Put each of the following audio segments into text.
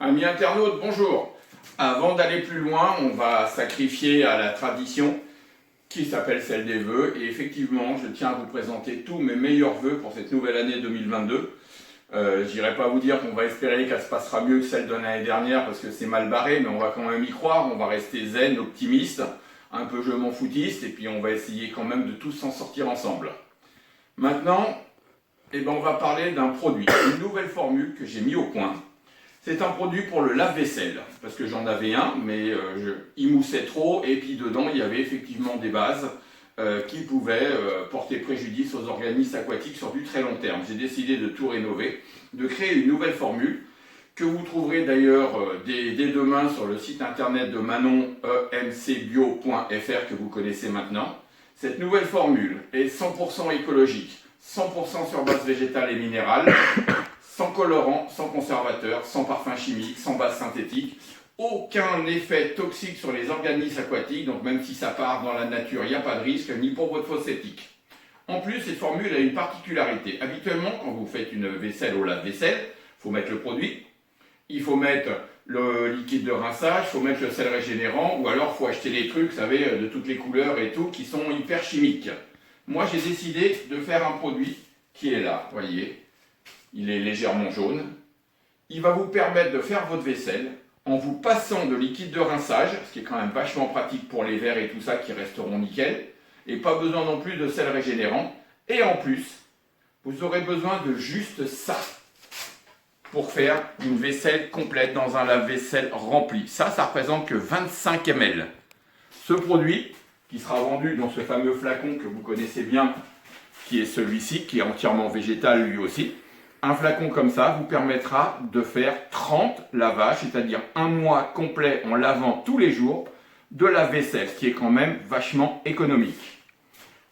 Amis internautes, bonjour. Avant d'aller plus loin, on va sacrifier à la tradition qui s'appelle celle des vœux. Et effectivement, je tiens à vous présenter tous mes meilleurs vœux pour cette nouvelle année 2022. Je n'irai pas vous dire qu'on va espérer qu'elle se passera mieux que celle de l'année dernière parce que c'est mal barré, mais on va quand même y croire. On va rester zen, optimiste, un peu je m'en foutiste, et puis on va essayer quand même de tous s'en sortir ensemble. Maintenant, on va parler d'un produit, une nouvelle formule que j'ai mis au point. C'est un produit pour le lave-vaisselle, parce que j'en avais un, mais il moussait trop, et puis dedans il y avait effectivement des bases qui pouvaient porter préjudice aux organismes aquatiques sur du très long terme. J'ai décidé de tout rénover, de créer une nouvelle formule, que vous trouverez d'ailleurs dès demain sur le site internet de Manon, emcbio.fr, que vous connaissez maintenant. Cette nouvelle formule est 100% écologique, 100% sur base végétale et minérale, sans colorant, sans conservateur, sans parfum chimique, sans base synthétique, aucun effet toxique sur les organismes aquatiques, donc même si ça part dans la nature, il n'y a pas de risque, ni pour votre fosse septique. En plus, cette formule a une particularité. Habituellement, quand vous faites une vaisselle au lave-vaisselle, il faut mettre le produit, il faut mettre le liquide de rinçage, il faut mettre le sel régénérant, ou alors il faut acheter les trucs, vous savez, de toutes les couleurs et tout, qui sont hyper chimiques. Moi, j'ai décidé de faire un produit qui est là, vous voyez. Il est légèrement jaune. Il va vous permettre de faire votre vaisselle en vous passant de liquide de rinçage, ce qui est quand même vachement pratique pour les verres et tout ça qui resteront nickel, et pas besoin non plus de sel régénérant. Et en plus, vous aurez besoin de juste ça pour faire une vaisselle complète dans un lave-vaisselle rempli. Ça représente que 25 ml. Ce produit, qui sera vendu dans ce fameux flacon que vous connaissez bien, qui est celui-ci, qui est entièrement végétal lui aussi. Un flacon comme ça vous permettra de faire 30 lavages, c'est-à-dire un mois complet en lavant tous les jours de la vaisselle, ce qui est quand même vachement économique.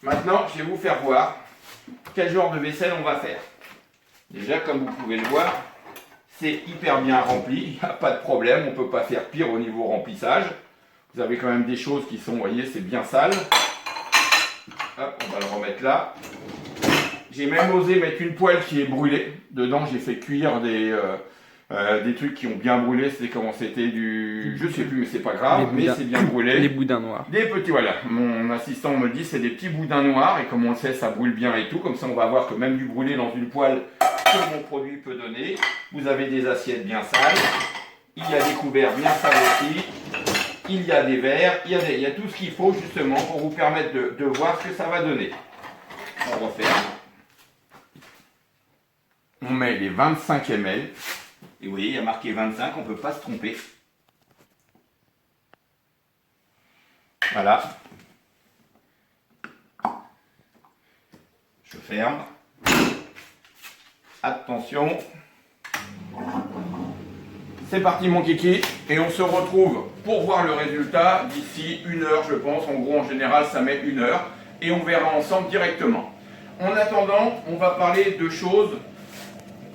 Maintenant, je vais vous faire voir quel genre de vaisselle on va faire. Déjà, comme vous pouvez le voir, c'est hyper bien rempli, il n'y a pas de problème, on ne peut pas faire pire au niveau remplissage. Vous avez quand même des choses qui sont, vous voyez, c'est bien sale. Hop, on va le remettre là. J'ai même osé mettre une poêle qui est brûlée. Dedans, j'ai fait cuire des trucs qui ont bien brûlé. C'était comment c'était du... Je sais plus, mais c'est pas grave. Mais c'est bien brûlé. Les boudins noirs. Des petits, voilà. Mon assistant me dit c'est des petits boudins noirs. Et comme on le sait, ça brûle bien et tout. Comme ça, on va voir que même du brûlé dans une poêle que mon produit peut donner. Vous avez des assiettes bien sales. Il y a des couverts bien sales aussi. Il y a des verres. Il y a tout ce qu'il faut justement pour vous permettre de voir ce que ça va donner. On referme. On met les 25 ml, et vous voyez, il y a marqué 25, on ne peut pas se tromper. Voilà. Je ferme. Attention. C'est parti mon kiki, et on se retrouve pour voir le résultat d'ici 1 heure, je pense. En gros, en général, ça met 1 heure, et on verra ensemble directement. En attendant, on va parler de choses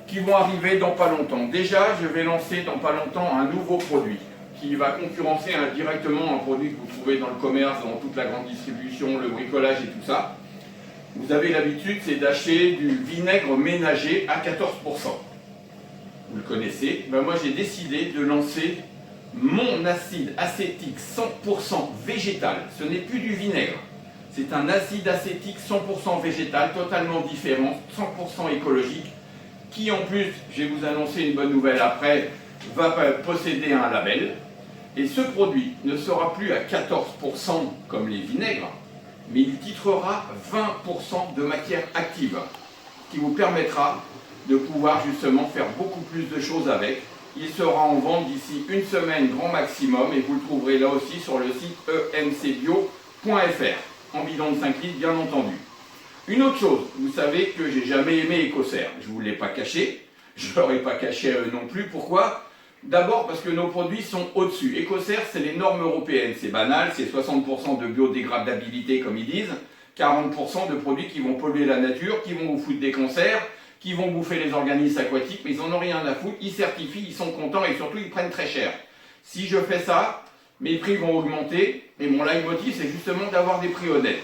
qui vont arriver dans pas longtemps. Déjà, je vais lancer dans pas longtemps un nouveau produit qui va concurrencer directement un produit que vous trouvez dans le commerce, dans toute la grande distribution, le bricolage et tout ça. Vous avez l'habitude, c'est d'acheter du vinaigre ménager à 14%. Vous le connaissez. Moi, j'ai décidé de lancer mon acide acétique 100% végétal. Ce n'est plus du vinaigre. C'est un acide acétique 100% végétal, totalement différent, 100% écologique, qui en plus, je vais vous annoncer une bonne nouvelle après, va posséder un label. Et ce produit ne sera plus à 14% comme les vinaigres, mais il titrera 20% de matière active, qui vous permettra de pouvoir justement faire beaucoup plus de choses avec. Il sera en vente d'ici 1 semaine grand maximum, et vous le trouverez là aussi sur le site emcbio.fr, en bidon de 5 litres bien entendu. Une autre chose, vous savez que j'ai jamais aimé Ecocer. Je ne vous l'ai pas caché, je ne leur ai pas caché à eux non plus. Pourquoi? D'abord parce que nos produits sont au-dessus. Ecocer, c'est les normes européennes. C'est banal, c'est 60% de biodégradabilité comme ils disent, 40% de produits qui vont polluer la nature, qui vont vous foutre des cancers, qui vont bouffer les organismes aquatiques, mais ils n'en ont rien à foutre. Ils certifient, ils sont contents et surtout ils prennent très cher. Si je fais ça, mes prix vont augmenter et mon leitmotiv, c'est justement d'avoir des prix honnêtes.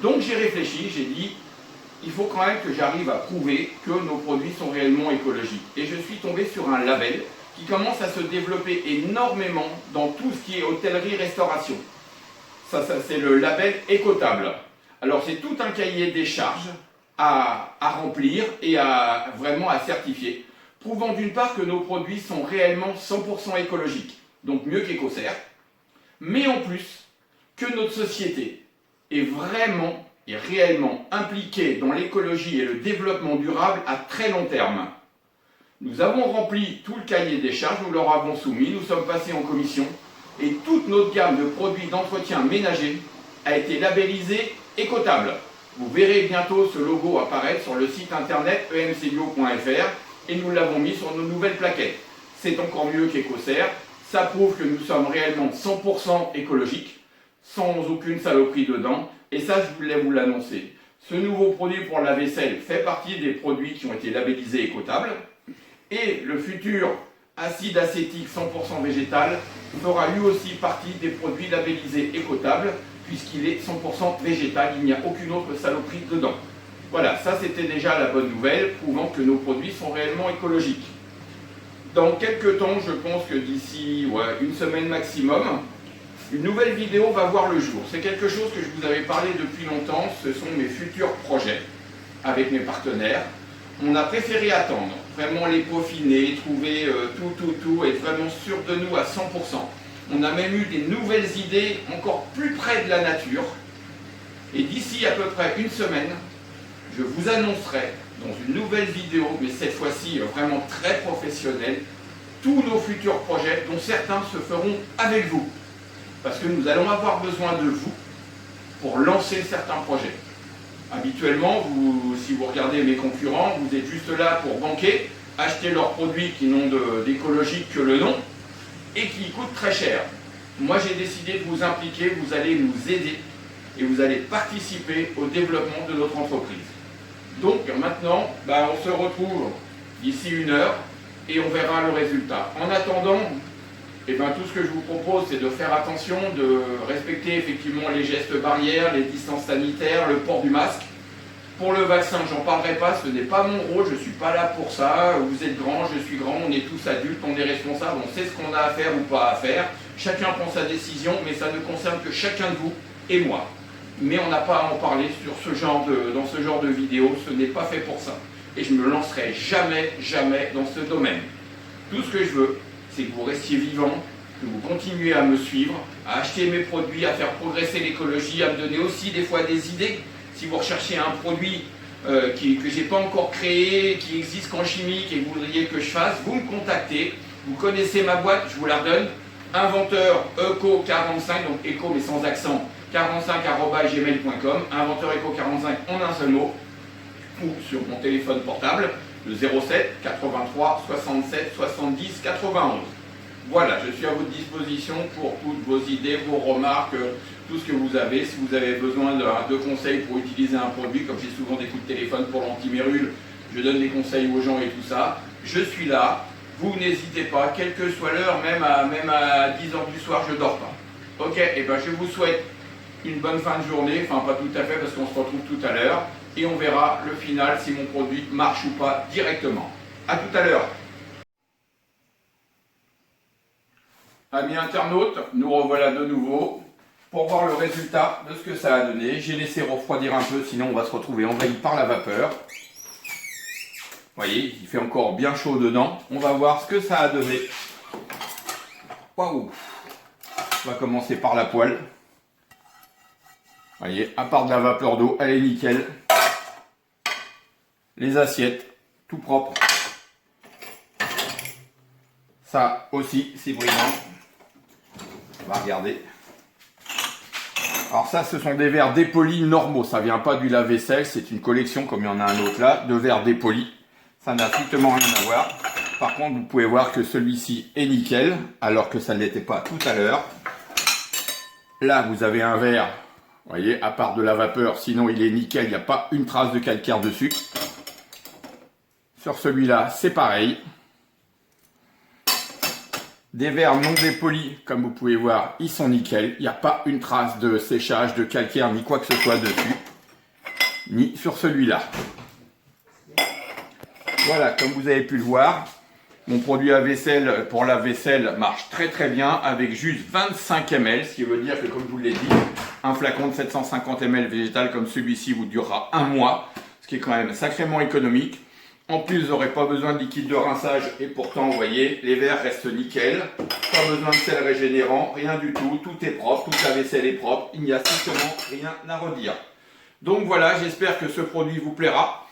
Donc j'ai réfléchi, j'ai dit, il faut quand même que j'arrive à prouver que nos produits sont réellement écologiques. Et je suis tombé sur un label qui commence à se développer énormément dans tout ce qui est hôtellerie-restauration. Ça c'est le label Écotable. Alors c'est tout un cahier des charges à remplir et vraiment à certifier, prouvant d'une part que nos produits sont réellement 100% écologiques, donc mieux qu'Écocert, mais en plus que notre société est vraiment et réellement impliquée dans l'écologie et le développement durable à très long terme. Nous avons rempli tout le cahier des charges, nous leur avons soumis, nous sommes passés en commission et toute notre gamme de produits d'entretien ménager a été labellisée Écotable. Vous verrez bientôt ce logo apparaître sur le site internet emcbio.fr et nous l'avons mis sur nos nouvelles plaquettes. C'est encore mieux qu'Écocert, ça prouve que nous sommes réellement 100% écologiques, sans aucune saloperie dedans, et ça je voulais vous l'annoncer. Ce nouveau produit pour la vaisselle fait partie des produits qui ont été labellisés Écotable, et le futur acide acétique 100% végétal fera lui aussi partie des produits labellisés Écotable, puisqu'il est 100% végétal, il n'y a aucune autre saloperie dedans. Voilà, ça c'était déjà la bonne nouvelle, prouvant que nos produits sont réellement écologiques. Dans quelques temps, je pense que d'ici une semaine maximum, une nouvelle vidéo va voir le jour. C'est quelque chose que je vous avais parlé depuis longtemps, ce sont mes futurs projets avec mes partenaires. On a préféré attendre, vraiment les peaufiner, trouver tout, être vraiment sûr de nous à 100%. On a même eu des nouvelles idées encore plus près de la nature. Et d'ici à peu près une semaine, je vous annoncerai dans une nouvelle vidéo, mais cette fois-ci vraiment très professionnelle, tous nos futurs projets, dont certains se feront avec vous. Parce que nous allons avoir besoin de vous pour lancer certains projets. Habituellement, si vous regardez mes concurrents, vous êtes juste là pour banquer, acheter leurs produits qui n'ont d'écologique que le nom et qui coûtent très cher. Moi, j'ai décidé de vous impliquer, vous allez nous aider et vous allez participer au développement de notre entreprise. Donc maintenant, on se retrouve d'ici 1 heure et on verra le résultat. En attendant, tout ce que je vous propose, c'est de faire attention, de respecter effectivement les gestes barrières, les distances sanitaires, le port du masque. Pour le vaccin, j'en parlerai pas, ce n'est pas mon rôle, je ne suis pas là pour ça. Vous êtes grands, je suis grand, on est tous adultes, on est responsables, on sait ce qu'on a à faire ou pas à faire. Chacun prend sa décision, mais ça ne concerne que chacun de vous et moi. Mais on n'a pas à en parler dans ce genre de vidéo, ce n'est pas fait pour ça. Et je ne me lancerai jamais dans ce domaine. Tout ce que je veux, c'est que vous restiez vivants, que vous continuez à me suivre, à acheter mes produits, à faire progresser l'écologie, à me donner aussi des fois des idées. Si vous recherchez un produit que je n'ai pas encore créé, qui existe qu'en chimique et que vous voudriez que je fasse, vous me contactez. Vous connaissez ma boîte, je vous la redonne. Inventeur Eco45, donc Eco mais sans accent, 45@gmail.com, inventeur Eco45 en un seul mot, ou sur mon téléphone portable, le 07 83 67 70 91. Voilà, je suis à votre disposition pour toutes vos idées, vos remarques, tout ce que vous avez. Si vous avez besoin de conseils pour utiliser un produit, comme j'ai souvent des coups de téléphone pour l'antimérule, je donne des conseils aux gens et tout ça. Je suis là, vous n'hésitez pas, quelle que soit l'heure, même à 10h du soir, je ne dors pas. Ok, et je vous souhaite une bonne fin de journée, enfin pas tout à fait parce qu'on se retrouve tout à l'heure, et on verra le final si mon produit marche ou pas directement. A tout à l'heure. Amis internautes, nous revoilà de nouveau pour voir le résultat de ce que ça a donné. J'ai laissé refroidir un peu, sinon on va se retrouver envahi par la vapeur. Vous voyez, il fait encore bien chaud dedans. On va voir ce que ça a donné. Waouh! On va commencer par la poêle. Vous voyez, à part de la vapeur d'eau, elle est nickel. Les assiettes, tout propre. Ça aussi, c'est brillant. On va regarder. Alors ça, ce sont des verres dépolis normaux. Ça vient pas du lave-vaisselle. C'est une collection, comme il y en a un autre là, de verres dépolis. Ça n'a strictement rien à voir. Par contre, vous pouvez voir que celui-ci est nickel, alors que ça ne l'était pas tout à l'heure. Là, vous avez un verre, vous voyez, à part de la vapeur, sinon il est nickel, il n'y a pas une trace de calcaire dessus. Sur celui-là, c'est pareil. Des verres non dépolis, comme vous pouvez voir, ils sont nickel. Il n'y a pas une trace de séchage, de calcaire, ni quoi que ce soit dessus. Ni sur celui-là. Voilà, comme vous avez pu le voir, Mon produit à vaisselle pour la vaisselle marche très très bien avec juste 25 ml, ce qui veut dire que, comme je vous l'ai dit, un flacon de 750 ml végétal comme celui-ci vous durera un mois, ce qui est quand même sacrément économique. En plus, vous n'aurez pas besoin de liquide de rinçage et pourtant, vous voyez, les verres restent nickel. Pas besoin de sel régénérant, rien du tout. Tout est propre, toute la vaisselle est propre. Il n'y a strictement rien à redire. Donc voilà, j'espère que ce produit vous plaira.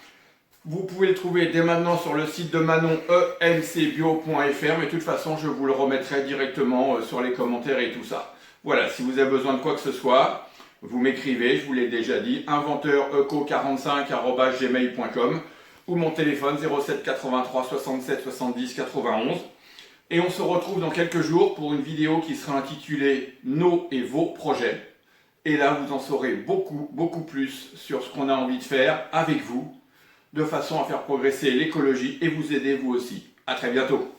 Vous pouvez le trouver dès maintenant sur le site de Manon, emcbio.fr. Mais de toute façon, je vous le remettrai directement sur les commentaires et tout ça. Voilà, si vous avez besoin de quoi que ce soit, vous m'écrivez, je vous l'ai déjà dit, inventeureco45@gmail.com ou mon téléphone 07 83 67 70 91. Et on se retrouve dans quelques jours pour une vidéo qui sera intitulée « Nos et vos projets ». Et là, vous en saurez beaucoup plus sur ce qu'on a envie de faire avec vous, de façon à faire progresser l'écologie et vous aider vous aussi. À très bientôt.